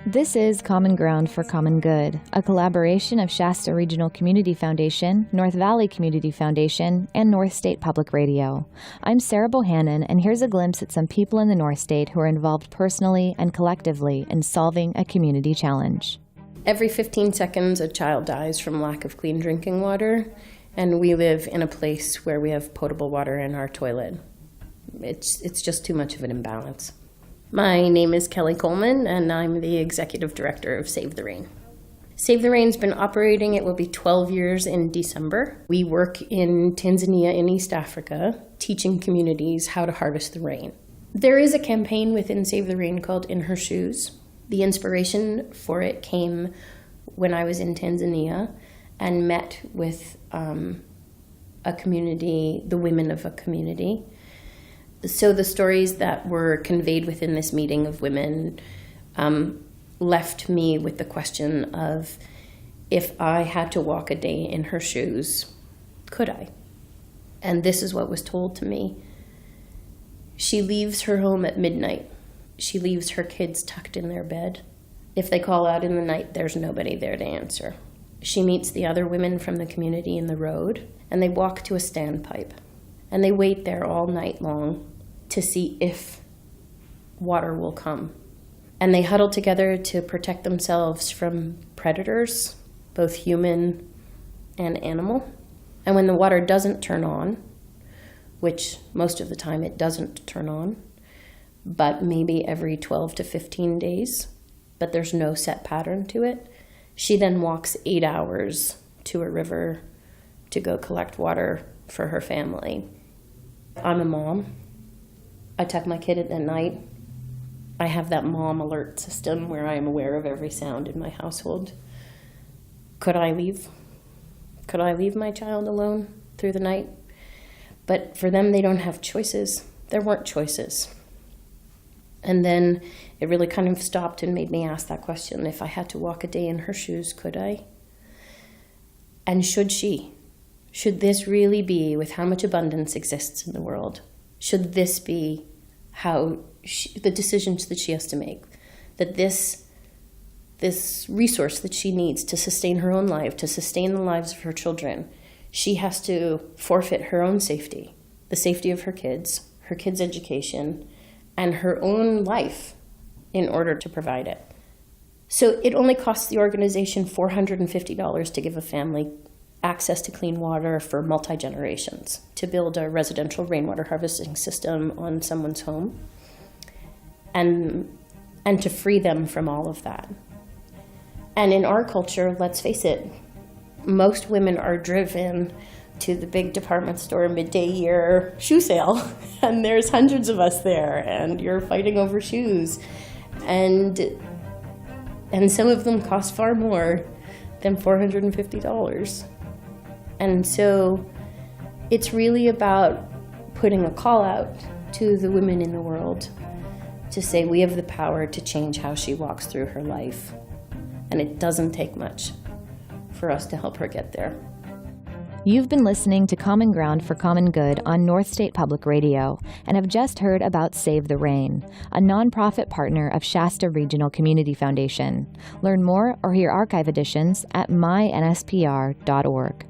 This is Common Ground for Common Good, a collaboration of Shasta Regional Community Foundation, North Valley Community Foundation, and North State Public Radio. I'm Sarah Bohannon, and here's a glimpse at some people in the North State who are involved personally and collectively in solving a community challenge. Every 15 seconds, a child dies from lack of clean drinking water, and we live in a place where we have potable water in our toilet. It's just too much of an imbalance. My name is Kelly Coleman, and I'm the Executive Director of Save the Rain. Save the Rain's been operating, it will be 12 years in December. We work in Tanzania in East Africa, teaching communities how to harvest the rain. There is a campaign within Save the Rain called In Her Shoes. The inspiration for it came when I was in Tanzania and met with a community, the women of a community. So the stories that were conveyed within this meeting of women left me with the question of, if I had to walk a day in her shoes, could I? And this is what was told to me. She leaves her home at midnight. She leaves her kids tucked in their bed. If they call out in the night, there's nobody there to answer. She meets the other women from the community in the road, and they walk to a standpipe. And they wait there all night long to see if water will come. And they huddle together to protect themselves from predators, both human and animal. And when the water doesn't turn on, which most of the time it doesn't turn on, but maybe every 12 to 15 days, but there's no set pattern to it, she then walks 8 hours to a river to go collect water for her family. I'm a mom. I tuck my kid at night. I have that mom alert system where I am aware of every sound in my household. Could I leave? Could I leave my child alone through the night? But for them, they don't have choices. There weren't choices. And then it really kind of stopped and made me ask that question. If I had to walk a day in her shoes, could I? And should she? Should this really be, with how much abundance exists in the world, should this be the decisions that she has to make? That this resource that she needs to sustain her own life, to sustain the lives of her children, she has to forfeit her own safety, the safety of her kids' education, and her own life in order to provide it. So it only costs the organization $450 to give a family access to clean water for multi-generations, to build a residential rainwater harvesting system on someone's home, and to free them from all of that. And in our culture, let's face it, most women are driven to the big department store midday year shoe sale, and there's hundreds of us there, and you're fighting over shoes, and some of them cost far more than $450. And so it's really about putting a call out to the women in the world to say we have the power to change how she walks through her life. And it doesn't take much for us to help her get there. You've been listening to Common Ground for Common Good on North State Public Radio and have just heard about Save the Rain, a nonprofit partner of Shasta Regional Community Foundation. Learn more or hear archive editions at mynspr.org.